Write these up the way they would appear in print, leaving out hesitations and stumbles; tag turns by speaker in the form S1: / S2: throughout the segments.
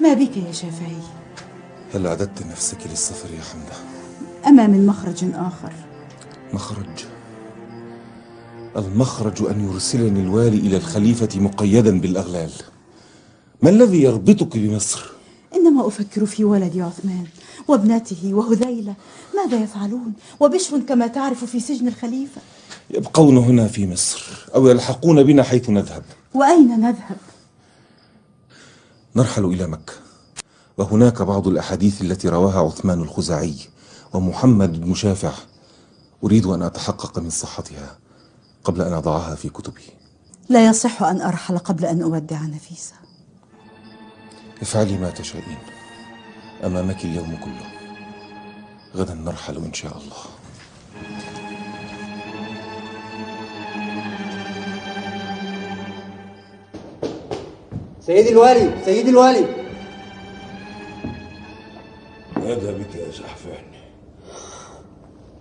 S1: ما بك يا شافعي؟
S2: هل أعددت نفسك للسفر يا حمدة؟
S1: أما من مخرج آخر؟
S2: مخرج؟ المخرج أن يرسلني الوالي إلى الخليفة مقيدا بالأغلال. ما الذي يربطك بمصر؟
S1: إنما أفكر في ولدي عثمان وابنته وهذيلة، ماذا يفعلون؟ وبشر كما تعرف في سجن الخليفة.
S2: يبقون هنا في مصر أو يلحقون بنا حيث نذهب.
S1: وأين نذهب؟
S2: نرحل إلى مكة، وهناك بعض الأحاديث التي رواها عثمان الخزاعي ومحمد بن شافع، أريد أن أتحقق من صحتها قبل أن أضعها في كتبي.
S1: لا يصح أن أرحل قبل أن أودع نفيسة.
S2: افعلي ما تشائين، أمامك اليوم كله. غدا نرحل إن شاء الله.
S3: سيدي الوالي، سيدي الوالي.
S4: ماذا بك يا زحفان؟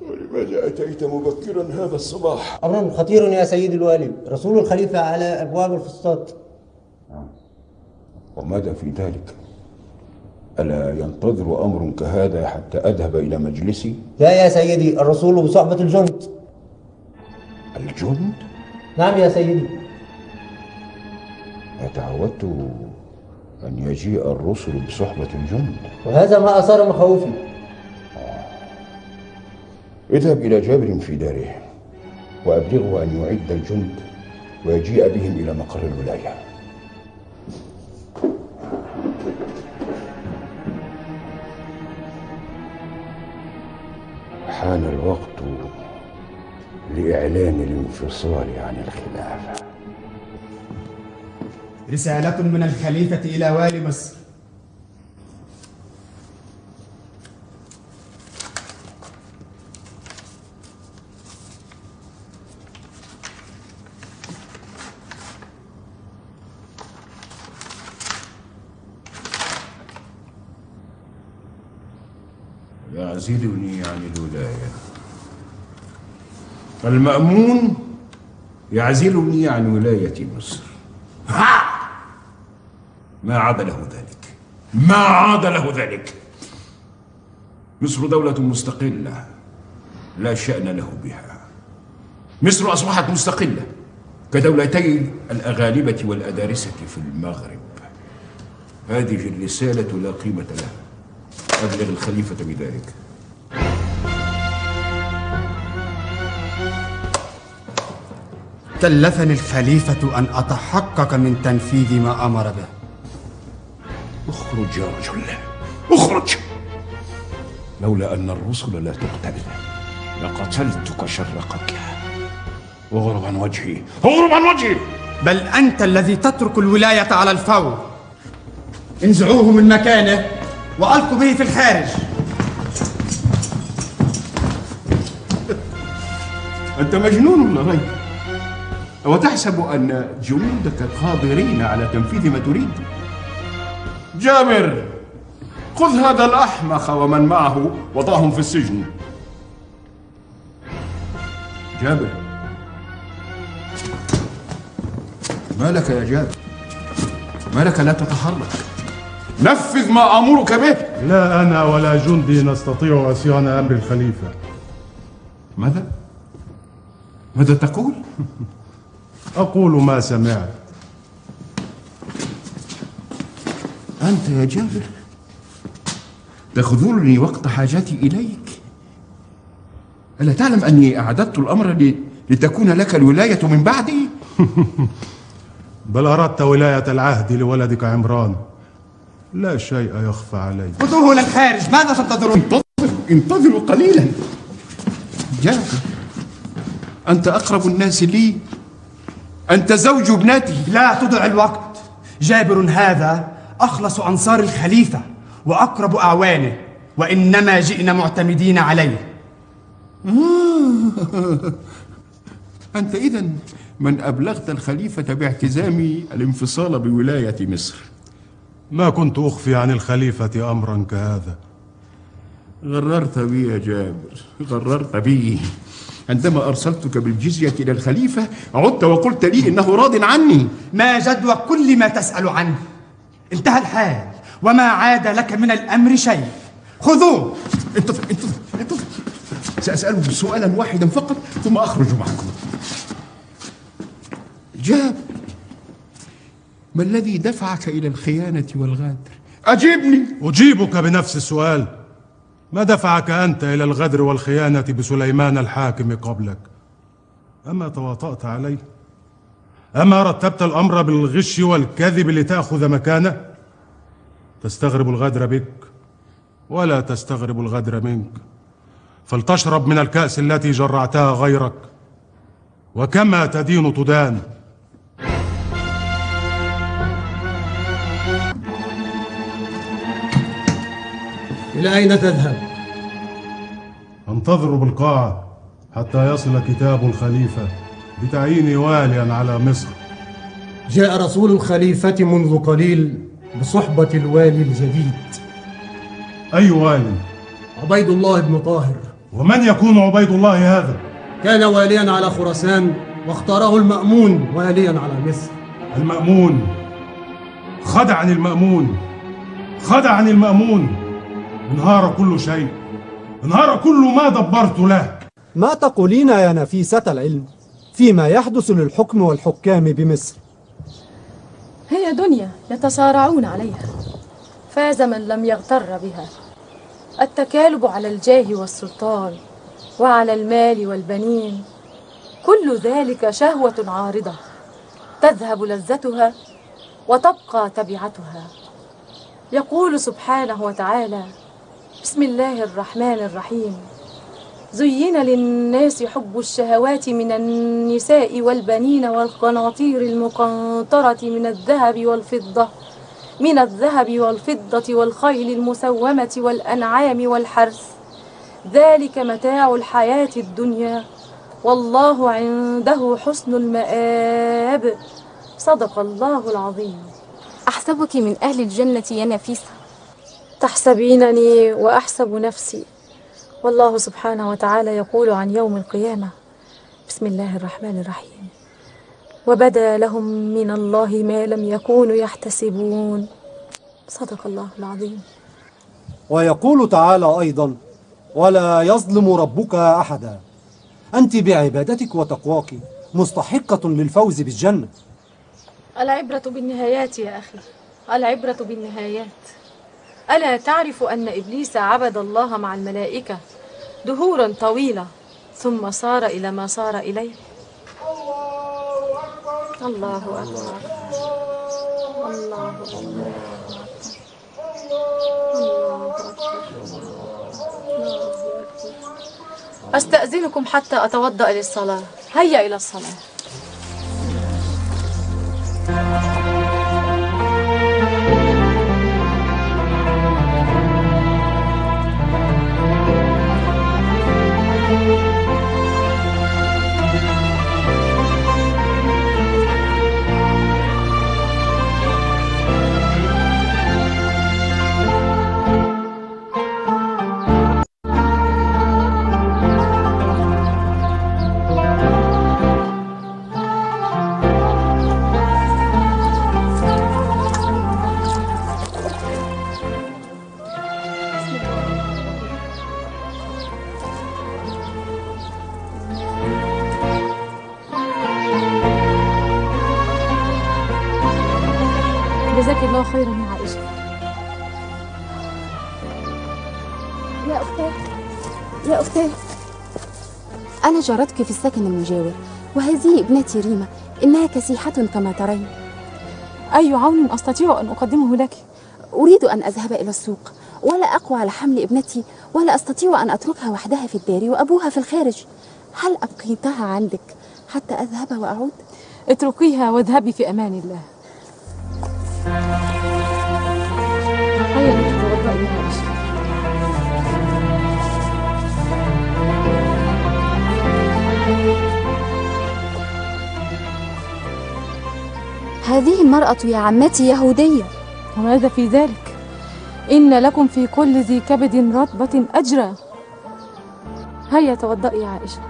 S4: ولماذا أتيت مبكرا هذا الصباح؟
S3: أمر خطير يا سيدي الوالي، رسول الخليفة على أبواب الفسطاط.
S4: وماذا في ذلك؟ ألا ينتظر أمر كهذا حتى أذهب إلى مجلسي؟
S3: لا يا سيدي، الرسول بصحبة الجند.
S4: الجند؟
S3: نعم يا سيدي.
S4: تعودت أن يجيء الرسل بصحبة الجند،
S3: وهذا ما أثار مخاوفي.
S4: اذهب إلى جابر في داره وأبلغه أن يعد الجند ويجيء بهم إلى مقر الولاية. حان الوقت لإعلان الانفصال عن الخلافة.
S5: رسالة من الخليفة إلى والي مصر.
S4: يعزلني عن الولاية. المأمون يعزلني عن ولاية مصر. ما عاد له ذلك، ما عاد له ذلك. مصر دولة مستقلة لا شأن له بها. مصر أصبحت مستقلة كدولتي الأغالبة والأدارسة في المغرب. هذه الرسالة لا قيمة لها. أبلغ الخليفة بذلك.
S5: كلفني الخليفة أن أتحقق من تنفيذ ما أمر به.
S4: اخرج يا رجل، اخرج. لولا أن الرسل لا تقتل لقتلتك شر قتلى. اغرب عن وجهي، اغرب عن وجهي.
S5: بل أنت الذي تترك الولاية على الفور. انزعوه من مكانه وألقوا به في الخارج.
S4: أنت مجنون لا ريب. أو تحسب أن جنودك قادرين على تنفيذ ما تريد؟ جابر، خذ هذا الأحمق ومن معه وضعهم في السجن. جابر، ما لك يا جابر؟ ما لك لا تتحرك؟ نفذ ما أمرك به.
S6: لا أنا ولا جندي نستطيع عصيان أمر الخليفة.
S4: ماذا؟ ماذا تقول؟
S6: أقول ما سمعت.
S4: أنت يا جابر تخذلني وقت حاجتي إليك. ألا تعلم أني أعددت الأمر لتكون لك الولاية من بعدي؟
S6: بل أردت ولاية العهد لولدك عمران. لا شيء يخفى علي.
S5: خذوه للخارج، ماذا تنتظرون؟
S4: انتظروا قليلا. جابر، أنت أقرب الناس لي، أنت زوج ابنتي.
S5: لا تضع الوقت. جابر هذا أخلص أنصار الخليفة وأقرب أعوانه، وإنما جئنا معتمدين عليه.
S4: أنت إذن من أبلغت الخليفة باعتزامي الانفصال بولاية مصر.
S6: ما كنت أخفي عن الخليفة أمرا كهذا.
S4: غررت بي يا جابر، غررت بي. عندما أرسلتك بالجزية إلى الخليفة عدت وقلت لي إنه راض عني.
S5: ما جدوى كل ما تسأل عنه؟ انتهى الحال وما عاد لك من الأمر شيء. خذوه.
S4: انتظر. سأسألهم سؤالا واحدا فقط ثم أخرج معكم. جاب، ما الذي دفعك إلى الخيانة والغدر؟ أجبني.
S6: أجيبك بنفس السؤال. ما دفعك أنت إلى الغدر والخيانة بسليمان الحاكم قبلك؟ أما تواطأت عليه؟ أما رتبت الأمر بالغش والكذب لتأخذ مكانه؟ تستغرب الغدر بك ولا تستغرب الغدر منك، فلتشرب من الكأس التي جرعتها غيرك، وكما تدين تدان.
S3: إلى أين تذهب؟
S6: أنتظر بالقاعة حتى يصل كتاب الخليفة بتعييني واليا على مصر.
S3: جاء رسول الخليفة منذ قليل بصحبة الوالي الجديد.
S6: أي والي؟
S3: عبيد الله بن طاهر.
S6: ومن يكون عبيد الله هذا؟
S3: كان واليا على خراسان واختاره المأمون واليا على مصر.
S6: المأمون خدعني، المأمون انهار كل شيء، انهار كل ما دبرت له.
S7: ما تقولين يا نفيسة العلم فيما يحدث للحكم والحكام بمصر؟
S8: هي دنيا يتصارعون عليها، فاز من لم يغتر بها. التكالب على الجاه والسلطان وعلى المال والبنين، كل ذلك شهوة عارضة تذهب لذتها وتبقى تبعتها. يقول سبحانه وتعالى: بسم الله الرحمن الرحيم: زين للناس حب الشهوات من النساء والبنين والقناطير المقنطرة من الذهب والفضة والخيل المسومة والأنعام والحرث، ذلك متاع الحياة الدنيا والله عنده حسن المآب. صدق الله العظيم.
S9: أحسبك من أهل الجنة يا نفيسة.
S8: تحسبينني وأحسب نفسي، والله سبحانه وتعالى يقول عن يوم القيامة: بسم الله الرحمن الرحيم: وبدا لهم من الله ما لم يكونوا يحتسبون. صدق الله العظيم.
S7: ويقول تعالى أيضا: ولا يظلم ربك أحدا. أنت بعبادتك وتقواك مستحقة للفوز بالجنة.
S8: العبرة بالنهايات يا أخي، العبرة بالنهايات. ألا تعرف أن إبليس عبد الله مع الملائكة دهورا طويلة ثم صار إلى ما صار إليه؟ الله أكبر، الله أكبر، الله أكبر. أستأذنكم حتى أتوضأ للصلاة. هيا إلى الصلاة. جزاك الله خيرا يا عائشة.
S9: يا أختي، أنا جارتك في السكن المجاور، وهذه ابنتي ريما، إنها كسيحة كما ترين.
S8: أي عون أستطيع أن أقدمه لك؟
S9: أريد أن أذهب إلى السوق، ولا أقوى على حمل ابنتي، ولا أستطيع أن أتركها وحدها في الدار وأبوها في الخارج. هل أبقيتها عندك حتى أذهب وأعود؟
S8: اتركيها واذهبي في أمان الله. هيا نتوضأ يا عائشة.
S9: هذه المرأة يا عمتي يهودية.
S8: وماذا في ذلك؟ إن لكم في كل ذي كبد رطبة أجرا. هيا توضئي يا عائشة.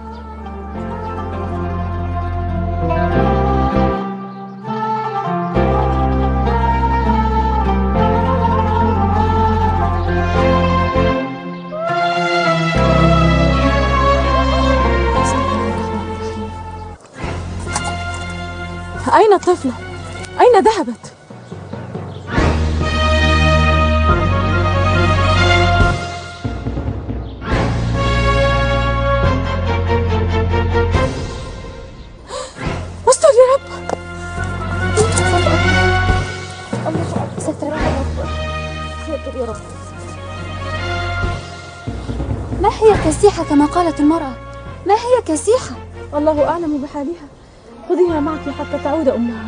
S8: أين الطفلة؟ أين ذهبت؟ استر يا رب.
S9: الله ستر يا رب، ستر يا رب. ما هي كسيحة كما قالت المرأة؟ ما هي كسيحة؟
S8: الله أعلم بحالها. خذيها معك حتى تعود أمها.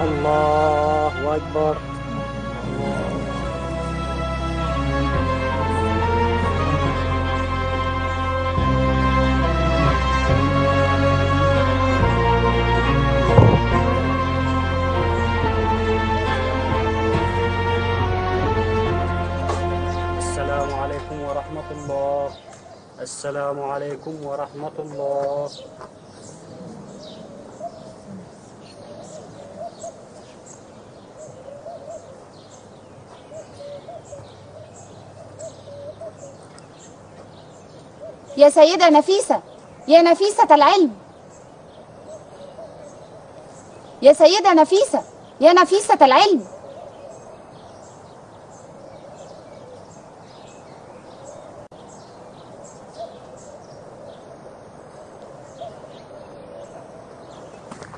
S3: الله أكبر. السلام عليكم ورحمة الله. السلام عليكم ورحمة الله.
S9: يا سيدة نفيسة، يا نفيسة العلم، يا سيدة نفيسة، يا نفيسة العلم.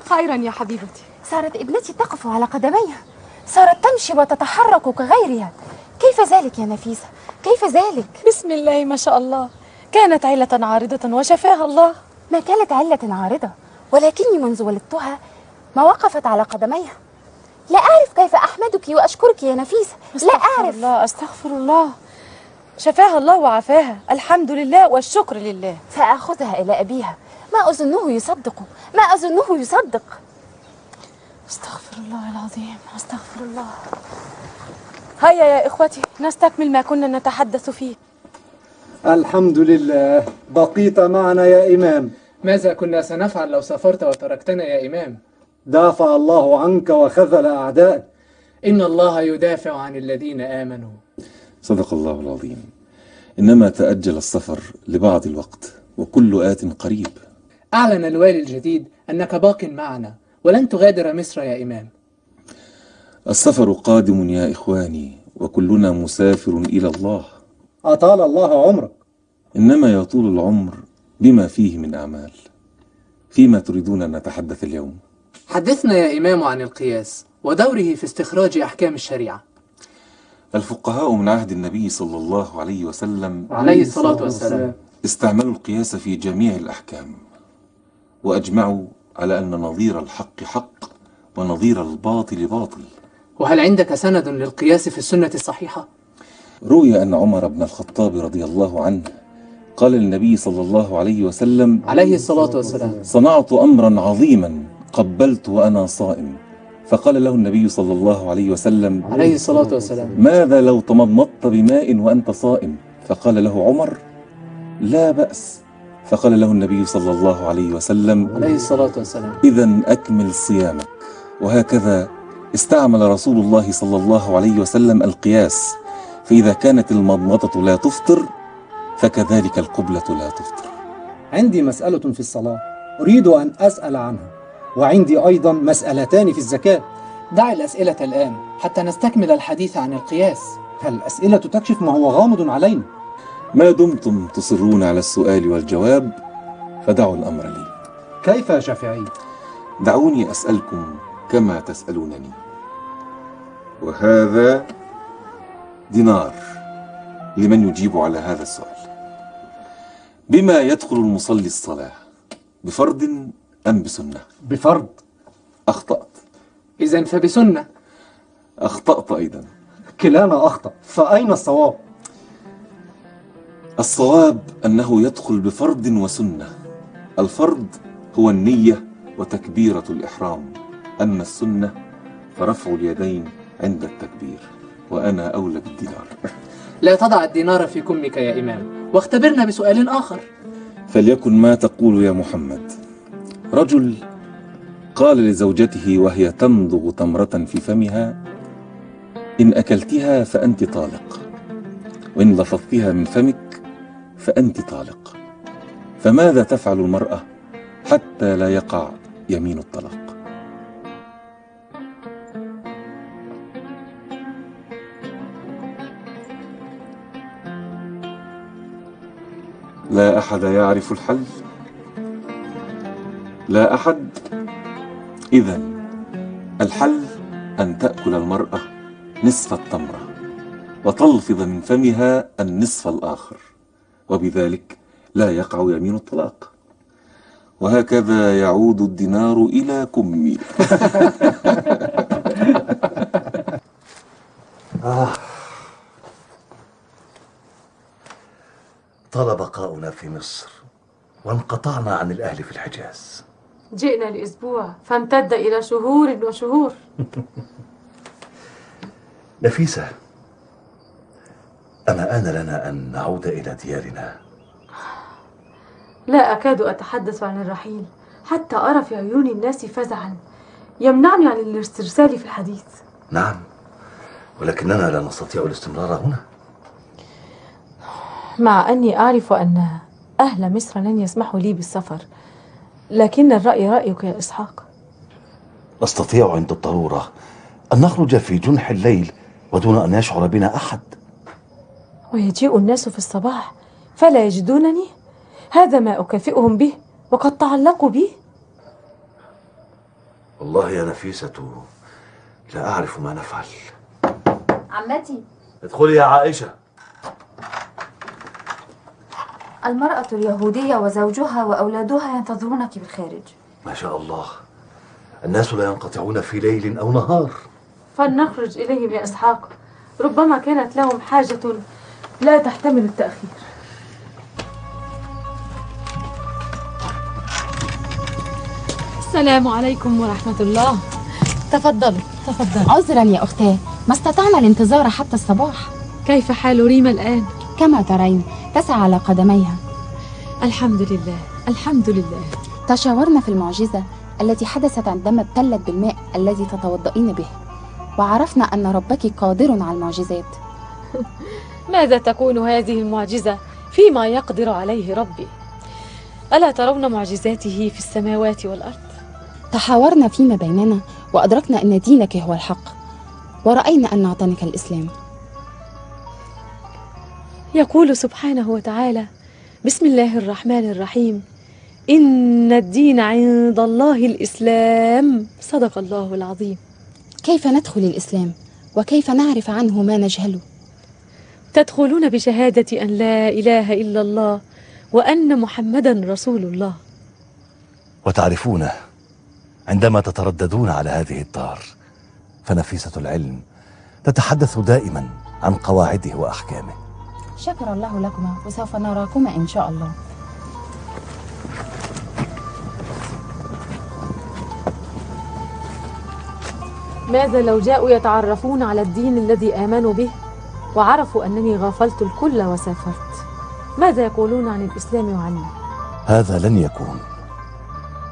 S8: خيرا يا حبيبتي.
S9: صارت ابنتي تقف على قدميها، صارت تمشي وتتحرك كغيرها. كيف ذلك يا نفيسة؟ كيف ذلك؟
S8: بسم الله ما شاء الله. كانت علة عارضة وشفاها الله.
S9: ما كانت علة عارضة، ولكني منذ ولدتها ما وقفت على قدميها. لا أعرف كيف أحمدك وأشكرك يا نفيسة، لا أعرف.
S8: الله أستغفر الله. شفاها الله وعافاها، الحمد لله والشكر لله.
S9: سأخذها إلى أبيها، ما أظنه يصدق، ما أظنه يصدق.
S8: استغفر الله العظيم، استغفر الله. هيا يا إخوتي نستكمل ما كنا نتحدث فيه.
S7: الحمد لله، بقيت معنا يا إمام.
S10: ماذا كنا سنفعل لو سافرت وتركتنا يا إمام؟
S7: دافع الله عنك وخذل أعدائك.
S10: إن الله يدافع عن الذين آمنوا.
S2: صدق الله العظيم. إنما تأجل السفر لبعض الوقت، وكل آت قريب.
S10: أعلن الوالي الجديد أنك باق معنا ولن تغادر مصر يا إمام.
S2: السفر قادم يا إخواني، وكلنا مسافر إلى الله.
S7: أطال الله عمرك.
S2: إنما يطول العمر بما فيه من أعمال. فيما تريدون أن نتحدث اليوم؟
S10: حدثنا يا إمام عن القياس ودوره في استخراج أحكام الشريعة.
S2: الفقهاء من عهد النبي صلى الله عليه وسلم
S10: عليه الصلاة والسلام
S2: استعملوا القياس في جميع الأحكام، وأجمعوا على أن نظير الحق حق ونظير الباطل باطل.
S10: وهل عندك سند للقياس في السنة الصحيحة؟
S2: روي أن عمر بن الخطاب رضي الله عنه قال للنبي صلى الله عليه وسلم
S10: عليه الصلاة والسلام:
S2: صنعت أمرا عظيما قبلت وأنا صائم، فقال له النبي صلى الله عليه وسلم
S10: عليه الصلاة والسلام:
S2: ماذا لو تمضمضت بماء وأنت صائم؟ فقال له عمر: لا بأس. فقال له النبي صلى الله عليه وسلم
S10: عليه الصلاة والسلام:
S2: إذن أكمل صيامك. وهكذا استعمل رسول الله صلى الله عليه وسلم القياس، فإذا كانت المضمضة لا تفطر فكذلك القبلة لا تفطر.
S7: عندي مسألة في الصلاة أريد أن أسأل عنها، وعندي أيضا مسألتان في الزكاة.
S10: دع الأسئلة الآن حتى نستكمل الحديث عن القياس.
S7: الأسئلة تكشف ما هو غامض علينا.
S2: ما دمتم تصرون على السؤال والجواب فدعوا الأمر لي.
S7: كيف يا شافعي؟
S2: دعوني أسألكم كما تسألونني. وهذا دينار لمن يجيب على هذا السؤال. بما يدخل المصلي الصلاة، بفرض أم بسنة؟
S7: بفرض.
S2: أخطأت.
S10: إذن فبسنة.
S2: أخطأت أيضا.
S7: كلانا أخطأ، فأين الصواب؟
S2: الصواب أنه يدخل بفرض وسنة. الفرض هو النية وتكبيرة الإحرام، أما السنة فرفع اليدين عند التكبير، وأنا أولى بالدينار.
S10: لا تضع الدينار في كمك يا إمام، واختبرنا بسؤال آخر.
S2: فليكن ما تقول يا محمد. رجل قال لزوجته وهي تمضغ تمرة في فمها: إن أكلتها فأنت طالق، وإن لفظتها من فمك فأنت طالق. فماذا تفعل المرأة حتى لا يقع يمين الطلاق. لا أحد يعرف الحل؟ لا أحد؟ إذن الحل أن تأكل المرأة نصف التمرة وتلفظ من فمها النصف الآخر، وبذلك لا يقع يمين الطلاق. وهكذا يعود الدينار إلى كمي.
S11: طال بقاؤنا في مصر وانقطعنا عن الأهل في الحجاز.
S8: جئنا لأسبوع فامتد إلى شهور وشهور.
S11: نفيسة، أما آن لنا أن نعود إلى ديارنا؟
S8: لا أكاد أتحدث عن الرحيل حتى أرى في عيون الناس فزعا يمنعني عن الاسترسال في الحديث.
S11: نعم، ولكننا لا نستطيع الاستمرار هنا.
S8: مع أني أعرف أن أهل مصر لن يسمحوا لي بالسفر، لكن الرأي رأيك يا إسحاق.
S11: نستطيع عند الضرورة أن نخرج في جنح الليل ودون أن يشعر بنا أحد.
S8: ويجيء الناس في الصباح فلا يجدونني؟ هذا ما أكافئهم به وقد تعلقوا بي.
S11: والله يا نفيسة لا أعرف ما نفعل.
S12: عمتي،
S11: ادخلي يا عائشة.
S12: المرأة اليهودية وزوجها وأولادها ينتظرونك بالخارج.
S11: ما شاء الله، الناس لا ينقطعون في ليل أو نهار.
S8: فلنخرج إليهم يا إسحاق، ربما كانت لهم حاجة لا تحتمل التأخير. السلام عليكم ورحمة الله. تفضلوا تفضلوا.
S9: عذرا يا أختاه، ما استطعنا الانتظار حتى الصباح.
S8: كيف حال ريما الآن؟
S9: كما ترين تسعى على قدميها.
S8: الحمد لله الحمد لله.
S9: تشاورنا في المعجزة التي حدثت عندما ابتلت بالماء الذي تتوضئين به، وعرفنا أن ربك قادر على المعجزات.
S8: ماذا تكون هذه المعجزة فيما يقدر عليه ربي؟ ألا ترون معجزاته في السماوات والأرض؟
S9: تحاورنا فيما بيننا وأدركنا أن دينك هو الحق، ورأينا أن نعتنق الإسلام.
S8: يقول سبحانه وتعالى: بسم الله الرحمن الرحيم، إن الدين عند الله الإسلام. صدق الله العظيم.
S9: كيف ندخل الإسلام وكيف نعرف عنه ما نجهله؟
S8: تدخلون بشهادة أن لا إله إلا الله وأن محمدا رسول الله.
S11: وتعرفونه عندما تترددون على هذه الدار، فنفيسة العلم تتحدث دائما عن قواعده وأحكامه.
S9: شكر الله لكما، وسوف نراكما إن شاء الله.
S8: ماذا لو جاءوا يتعرفون على الدين الذي آمنوا به وعرفوا أنني غافلت الكل وسافرت؟ ماذا يقولون عن الإسلام وعني؟
S11: هذا لن يكون.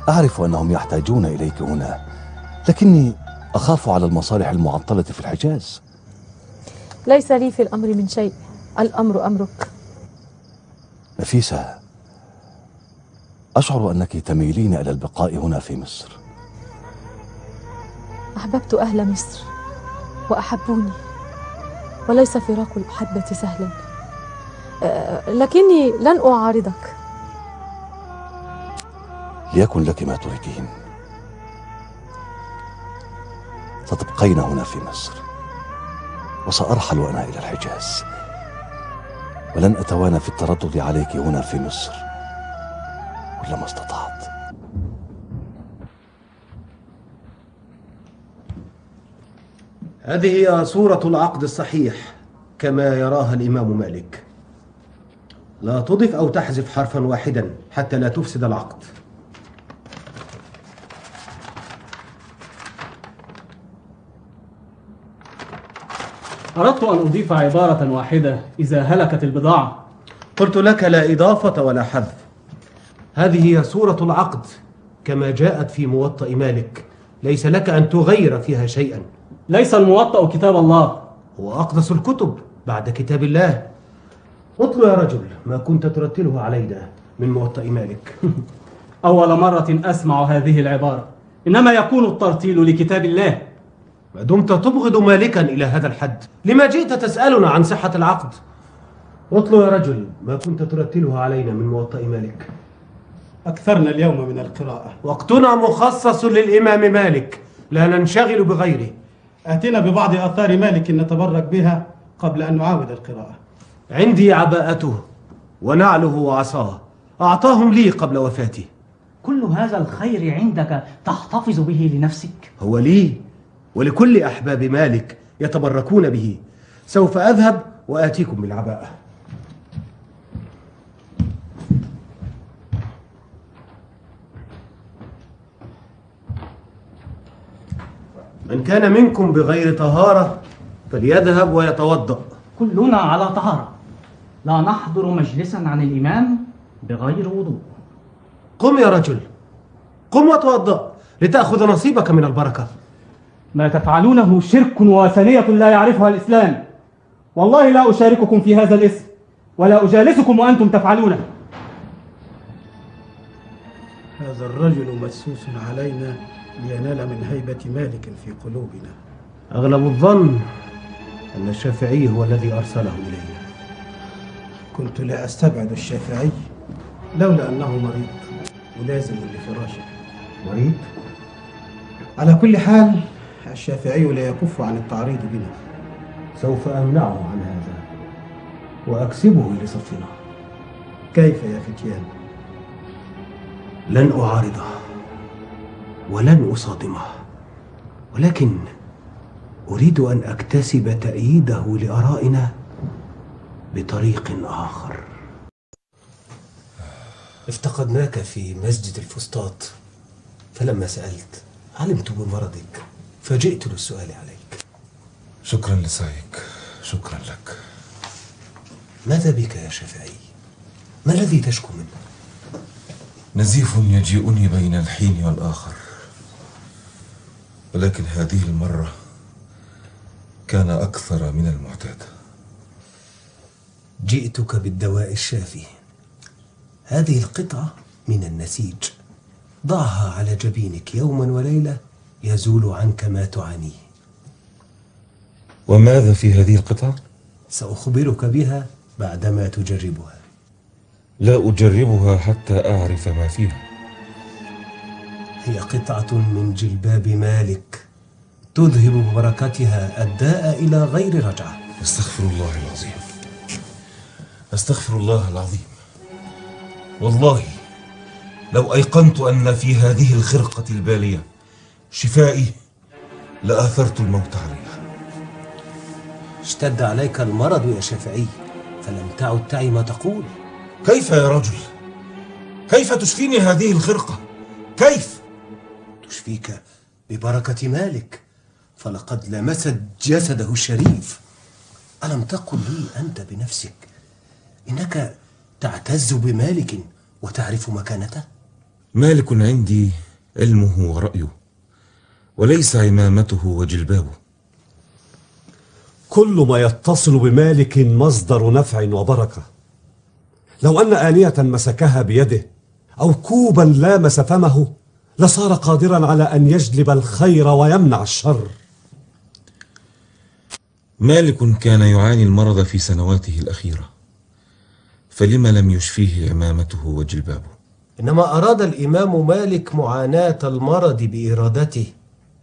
S11: أعرف أنهم يحتاجون إليك هنا، لكني أخاف على المصالح المعطلة في الحجاز.
S8: ليس لي في الأمر من شيء، الأمر أمرك.
S11: نفيسة، أشعر أنك تميلين إلى البقاء هنا في مصر.
S8: أحببت أهل مصر وأحبوني، وليس فراق الأحبة سهلا، لكني لن أعارضك.
S11: ليكن لك ما تريدين. ستبقين هنا في مصر، وسأرحل أنا إلى الحجاز، ولن أتوانى في التردد عليك هنا في مصر كلما استطعت.
S3: هذه هي صورة العقد الصحيح كما يراها الإمام مالك. لا تضف أو تحذف حرفا واحدا حتى لا تفسد العقد.
S13: أردت أن أضيف عبارة واحدة إذا هلكت البضاعة.
S3: قلت لك لا إضافة ولا حذف. هذه هي صورة العقد كما جاءت في موطأ مالك، ليس لك أن تغير فيها شيئا.
S13: ليس الموطأ كتاب الله،
S3: هو أقدس الكتب بعد كتاب الله. اطلب يا رجل ما كنت ترتله علينا من موطأ مالك.
S13: أول مرة أسمع هذه العبارة، إنما يكون الترتيل لكتاب الله.
S3: ما دمت تبغض مالكا إلى هذا الحد، لما جئت تسألنا عن صحة العقد؟ اطلب يا رجل ما كنت ترتله علينا من موطأ مالك.
S14: أكثرنا اليوم من القراءة.
S3: وقتنا مخصص للإمام مالك، لا ننشغل بغيره.
S14: أتنا ببعض آثار مالك نتبرك بها قبل أن نعاود القراءة.
S3: عندي عباءته ونعله وعصاه، أعطاهم لي قبل وفاتي.
S15: كل هذا الخير عندك تحتفظ به لنفسك؟
S3: هو لي ولكل أحباب مالك يتبركون به. سوف أذهب وآتيكم بالعباءة. من كان منكم بغير طهارة فليذهب ويتوضأ.
S15: كلنا على طهارة، لا نحضر مجلسا عن الإمام بغير وضوء.
S3: قم يا رجل، قم وتوضأ لتأخذ نصيبك من البركة.
S13: ما تفعلونه شرك وثنية لا يعرفها الإسلام. والله لا أشارككم في هذا الاسم ولا أجالسكم وأنتم تفعلونه.
S14: هذا الرجل مسوس علينا لينال من هيبة مالك في قلوبنا.
S3: أغلب الظن أن الشافعي هو الذي أرسله إلينا.
S14: كنت لا أستبعد الشافعي لولا أنه مريض ملازم لفراشه.
S3: مريض؟
S14: على كل حال الشافعي لا يكف عن التعريض بنا.
S3: سوف أمنعه عن هذا وأكسبه لصفنا.
S14: كيف يا فتيان؟
S3: لن أعارضه ولن أصادمه، ولكن أريد أن أكتسب تأييده لآرائنا بطريق آخر. افتقدناك في مسجد الفسطاط، فلما سألت علمت بمرضك فجئت للسؤال عليك.
S2: شكرا لسعيك، شكرا لك.
S3: ماذا بك يا شافعي؟ ما الذي تشكو منه؟
S2: نزيف يجيئني بين الحين والآخر، ولكن هذه المرة كان أكثر من المعتاد.
S3: جئتك بالدواء الشافي. هذه القطعة من النسيج، ضعها على جبينك يوما وليلة يزول عنك ما تعانيه.
S2: وماذا في هذه القطعة؟
S3: سأخبرك بها بعدما تجربها.
S2: لا أجربها حتى أعرف ما فيها.
S3: هي قطعة من جلباب مالك تذهب ببركتها الداء إلى غير رجعة.
S2: أستغفر الله العظيم، أستغفر الله العظيم. والله لو أيقنت أن في هذه الخرقة البالية شفائي لآثرت الموت عليها.
S3: اشتد عليك المرض يا شافعي فلم تعد تعي ما تقول.
S2: كيف يا رجل؟ كيف تشفيني هذه الخرقة؟ كيف؟
S3: تشفيك ببركة مالك، فلقد لمست جسده الشريف. ألم تقل لي أنت بنفسك إنك تعتز بمالك وتعرف مكانته؟
S2: مالك عندي علمه ورأيه، وليس عمامته وجلبابه.
S11: كل ما يتصل بمالك مصدر نفع وبركة. لو أن آنية مسكها بيده أو كوبا لامس فمه لصار قادرا على أن يجلب الخير ويمنع الشر.
S2: مالك كان يعاني المرض في سنواته الأخيرة، فلما لم يشفيه عمامته وجلبابه؟
S3: إنما أراد الإمام مالك معاناة المرض بإرادته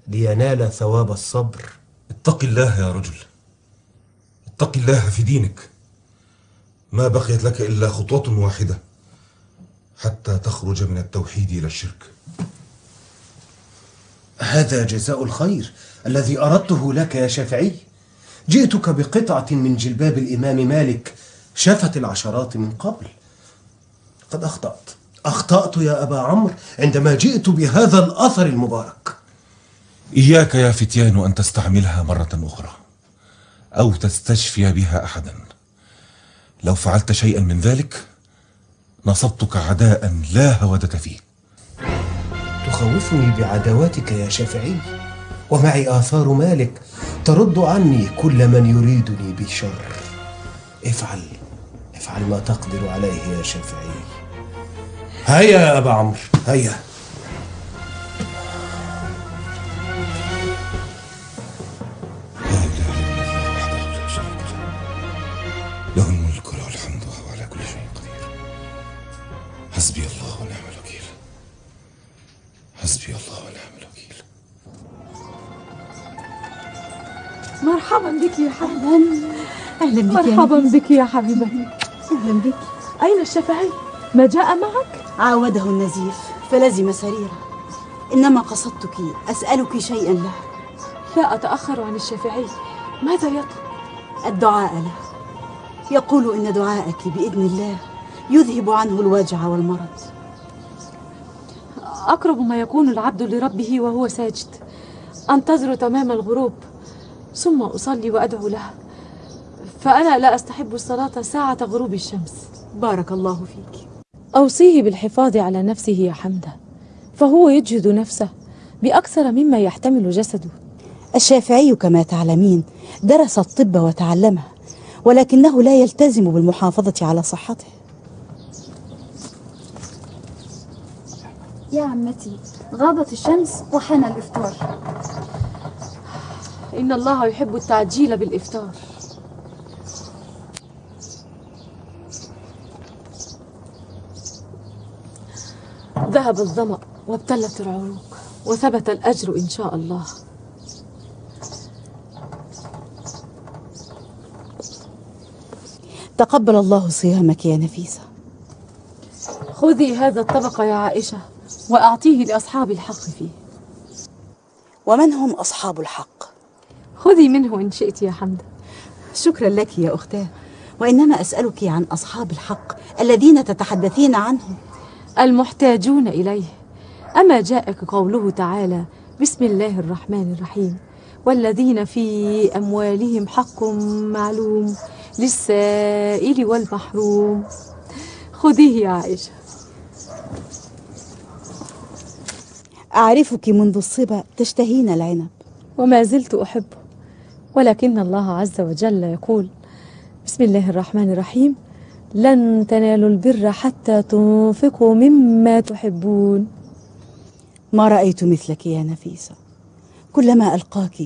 S3: لينال ثواب الصبر.
S2: اتق الله يا رجل، اتق الله في دينك. ما بقيت لك إلا خطوة واحدة حتى تخرج من التوحيد إلى الشرك.
S3: هذا جزاء الخير الذي أردته لك يا شافعي. جئتك بقطعة من جلباب الإمام مالك شفت العشرات من قبل. قد أخطأت يا أبا عمرو عندما جئت بهذا الأثر المبارك.
S2: إياك يا فتيان أن تستعملها مرة أخرى أو تستشفي بها أحدا. لو فعلت شيئا من ذلك نصبتك عداء لا هودة فيه.
S3: تخوفني بعداواتك يا شافعي، ومعي آثار مالك ترد عني كل من يريدني بشر. افعل ما تقدر عليه يا شافعي. هيا يا أبا عمرو هيا.
S16: له الملك وله الحمد وهو على كل شيء قدير. حسبي الله ونعم الوكيل. حسبي الله ونعم الوكيل.
S8: مرحبا بك يا حبيبتي.
S1: أهلا بك.
S8: مرحبا بك يا حبيبتي.
S1: أهلا بك.
S8: أين الشافعي؟ ما جاء معك؟
S1: عاوده النزيف فلزم سريرا، إنما قصدتك أسألك شيئا له.
S8: لا أتأخر عن الشافعي، ماذا يطلب؟
S1: الدعاء له. يقول إن دعاءك بإذن الله يذهب عنه الوجع والمرض.
S8: أقرب ما يكون العبد لربه وهو ساجد، أنتظر تمام الغروب ثم أصلي وأدعو له، فأنا لا أستحب الصلاة ساعة غروب الشمس.
S1: بارك الله فيك.
S8: أوصيه بالحفاظ على نفسه يا حمدة، فهو يجهد نفسه بأكثر مما يحتمل جسده.
S1: الشافعي كما تعلمين درس الطب وتعلمه، ولكنه لا يلتزم بالمحافظة على صحته.
S12: يا عمتي غابت الشمس وحان الإفطار.
S8: إن الله يحب التعجيل بالإفطار. ذهب الظمأ وابتلت العروق وثبت الأجر إن شاء الله.
S1: تقبل الله صيامك يا نفيسة.
S8: خذي هذا الطبق يا عائشة وأعطيه لأصحاب الحق فيه.
S1: ومن هم أصحاب الحق؟
S8: خذي منه إن شئت يا حمدة.
S1: شكرا لك يا أختاه، وإنما أسألك عن أصحاب الحق الذين تتحدثين عنهم.
S8: المحتاجون إليه. أما جاءك قوله تعالى: بسم الله الرحمن الرحيم، والذين في أموالهم حق معلوم للسائل والمحروم. خذيه يا عائشة.
S1: أعرفك منذ الصبا تشتهين العنب،
S8: وما زلت أحبه، ولكن الله عز وجل يقول: بسم الله الرحمن الرحيم، لن تنالوا البر حتى تنفقوا مما تحبون.
S1: ما رأيت مثلك يا نفيسة، كلما ألقاك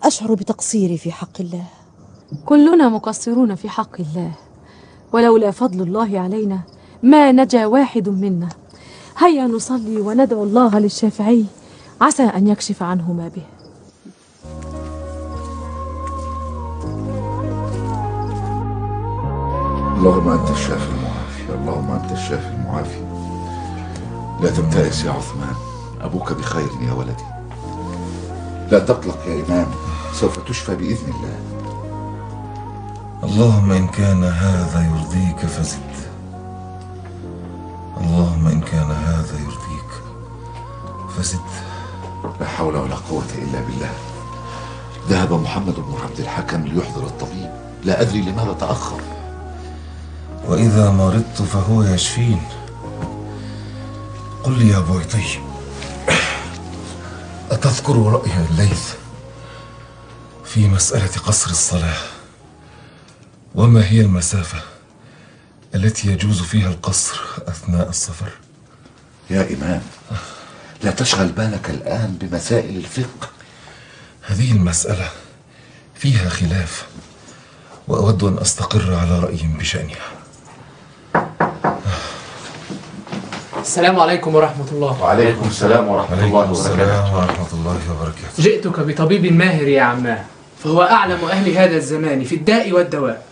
S1: أشعر بتقصيري في حق الله.
S8: كلنا مقصرون في حق الله، ولولا فضل الله علينا ما نجا واحد منا. هيا نصلي وندعو الله للشافعي عسى أن يكشف عنه ما به.
S16: اللهم أنت الشافي المعافي، اللهم أنت الشافي المعافي. لا تبتئس يا عثمان، أبوك بخير يا ولدي. لا تقلق يا إمام، سوف تشفى بإذن الله.
S2: اللهم إن كان هذا يرضيك فزد. اللهم إن كان هذا يرضيك فزد.
S16: لا حول ولا قوة إلا بالله. ذهب محمد بن عبد الحكم ليحضر الطبيب، لا أدري لماذا تأخر.
S2: وإذا مرضت فهو يشفين. قل لي يا بويطي، أتذكر رأي الليث في مسألة قصر الصلاة؟ وما هي المسافة التي يجوز فيها القصر أثناء السفر؟
S16: يا إمام، لا تشغل بالك الآن بمسائل الفقه.
S2: هذه المسألة فيها خلاف، وأود أن أستقر على رأي بشأنها.
S10: السلام عليكم ورحمة الله.
S16: وعليكم السلام ورحمة الله وبركاته.
S2: ورحمة الله وبركاته.
S10: جئتك بطبيب ماهر يا عماه، فهو أعلم أهل هذا الزمان في الداء والدواء.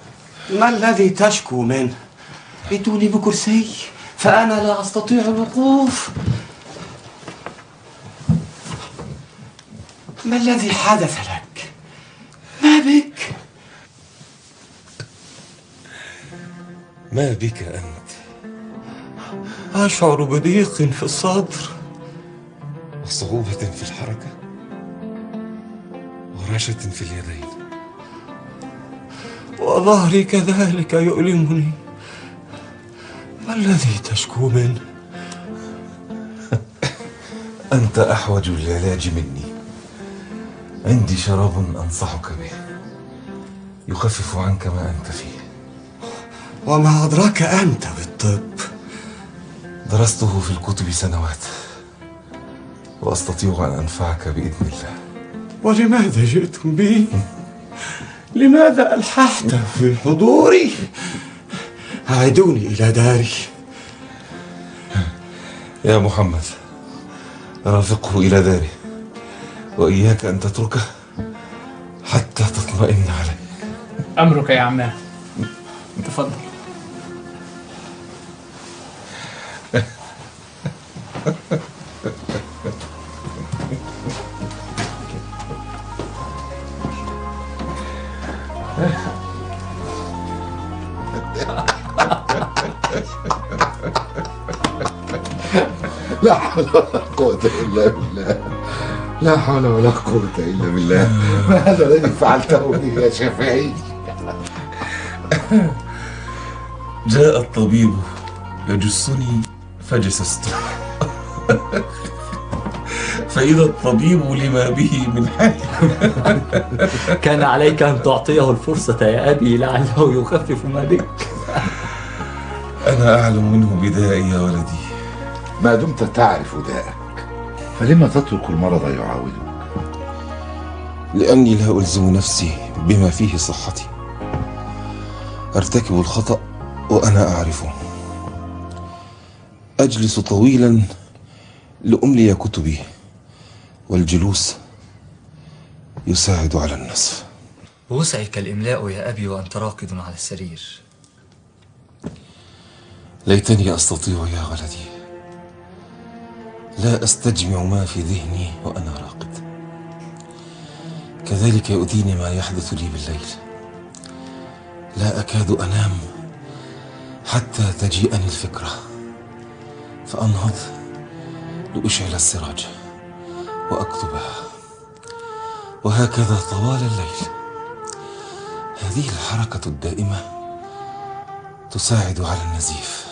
S5: ما الذي تشكو منه؟ ائتوني بكرسي فأنا لا أستطيع الوقوف. ما الذي حدث لك؟ ما بك؟
S2: ما بك أنت؟
S5: أشعر بضيق في الصدر
S2: وصعوبة في الحركة ورعشة في اليدين،
S5: وظهري كذلك يؤلمني. ما الذي تشكو منه؟
S2: أنت أحوج للعلاج مني. عندي شراب أنصحك به يخفف عنك ما أنت فيه.
S5: وما أدراك أنت بالطب؟
S2: درسته في الكتب سنوات، وأستطيع أن أنفعك بإذن الله.
S17: ولماذا جئتم بي؟ لماذا ألححت في حضوري؟ أعدوني إلى داري.
S2: يا محمد، رافقه إلى داره، وإياك أن تتركه حتى تطمئن عليه.
S10: أمرك يا عماه. تفضل.
S16: لا حول ولا قوة إلا بالله، لا حول ولا قوة إلا بالله. ما هذا الذي فعلته لي يا شافعي؟
S2: جاء الطبيب يجسني فجسسته، فإذا الطبيب لما به من حال.
S18: كان عليك أن تعطيه الفرصة يا أبي لعله يخفف ما بك.
S2: أنا أعلم منه بدائي يا ولدي.
S16: ما دمت تعرف داءك فلما تترك المرض يعاودك؟
S2: لأني لا ألزم نفسي بما فيه صحتي، أرتكب الخطأ وأنا أعرفه، أجلس طويلا لأملي كتبي، والجلوس يساعد على النسف.
S18: وسعك الإملاء يا أبي وأنت راقد على السرير.
S2: ليتني أستطيع يا ولدي، لا أستجمع ما في ذهني وأنا راقد. كذلك يؤذيني ما يحدث لي بالليل، لا أكاد أنام حتى تجيئني الفكرة، فأنهض لأشعل السراج وأكتبها، وهكذا طوال الليل. هذه الحركة الدائمة تساعد على النزيف.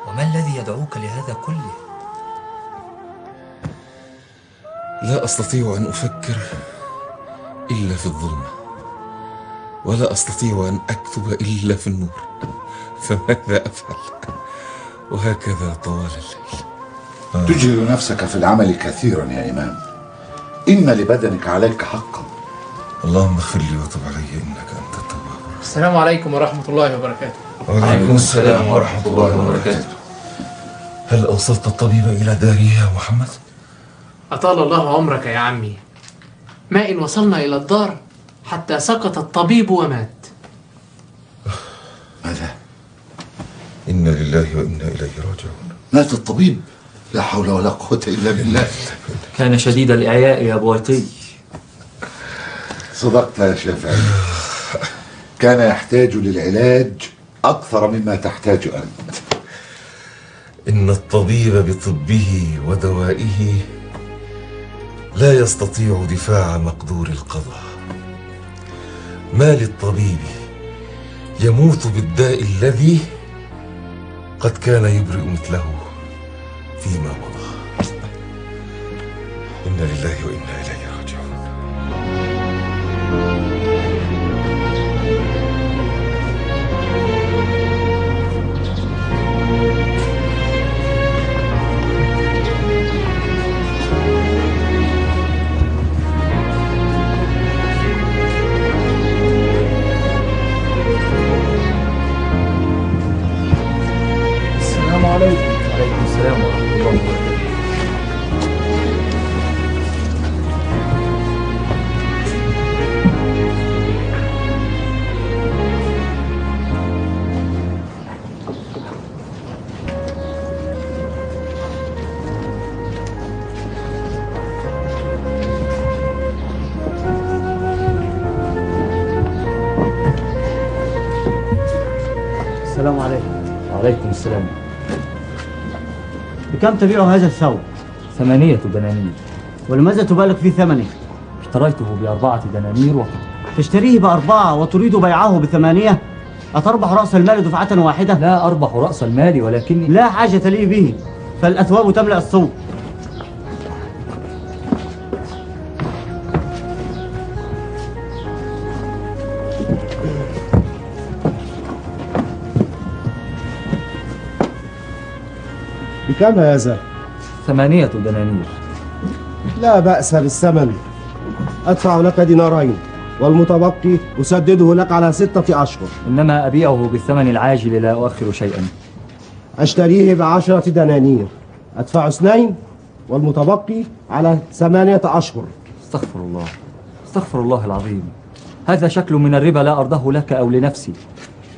S18: وما الذي يدعوك لهذا كله؟
S2: لا أستطيع أن أفكر إلا في الظلمة، ولا أستطيع أن أكتب إلا في النور، فماذا أفعل؟ وهكذا طوال الليل.
S16: تجهد نفسك في العمل كثيرا يا إمام، إن لبدنك عليك حقا.
S2: اللهم اغفر لي وتب علي إنك أنت التواب.
S10: السلام عليكم ورحمة الله وبركاته.
S2: وعليكم السلام ورحمة الله وبركاته. هل أوصلت الطبيب إلى داره يا محمد؟
S10: أطال الله عمرك يا عمي، ما إن وصلنا إلى الدار حتى سقط الطبيب ومات.
S16: ماذا؟
S2: إنا لله وإنا إليه راجعون.
S16: مات الطبيب؟ لا حول ولا قوة إلا بالله.
S18: كان شديد الإعياء يا بويطي.
S16: صدقت يا شافعي، كان يحتاج للعلاج أكثر مما تحتاج أنت.
S2: إن الطبيب بطبه ودوائه لا يستطيع دفاع مقدور القضاء. ما للطبيب يموت بالداء الذي قد كان يبرئ مثله فيما مضى. إنا لله وإنا إليه راجعون.
S18: السلام عليكم. وعليكم السلام ورحمة الله وبركاته.
S13: السلام عليكم.
S18: وعليكم السلام.
S13: بكم تبيع هذا الثوب؟
S18: 8 دنانير.
S13: ولماذا تبالغ في ثمنه؟
S18: اشتريته ب4 دنانير وفقط.
S13: تشتريه ب4 وتريد بيعه ب8؟ أتربح رأس المال دفعة واحدة؟
S18: لا أربح رأس المال، ولكني
S13: لا حاجة لي به، فالأثواب تملأ السوق.
S3: بكم هذا؟
S18: 8 دنانير.
S3: لا بأس بالثمن، أدفع لك دينارين والمتبقي أسدده لك على 6 أشهر.
S18: إنما أبيعه بالثمن العاجل لا أؤخر شيئا.
S3: أشتريه ب10 دنانير، أدفع 2 والمتبقي على 8 أشهر.
S18: استغفر الله، استغفر الله العظيم. هذا شكل من الربا لا أرضه لك أو لنفسي.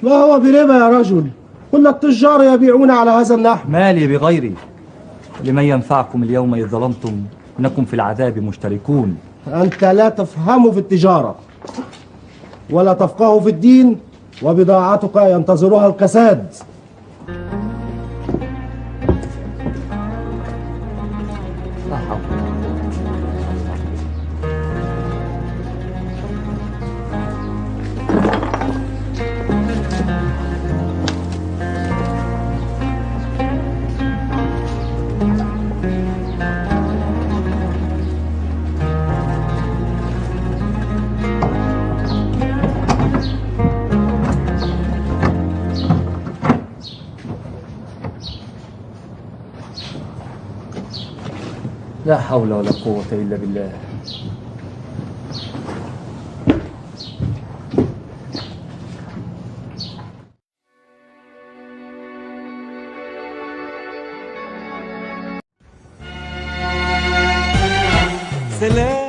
S3: ما هو بربا يا رجل؟ كل التجار يبيعون على هذا النحو.
S18: مالي بغيري. لمن ينفعكم اليوم إذ ظلمتم إنكم في العذاب مشتركون.
S3: أنت لا تفهم في التجارة ولا تفقه في الدين، وبضاعتك ينتظرها الكساد.
S18: لا حول ولا قوة إلا بالله.
S19: سلام.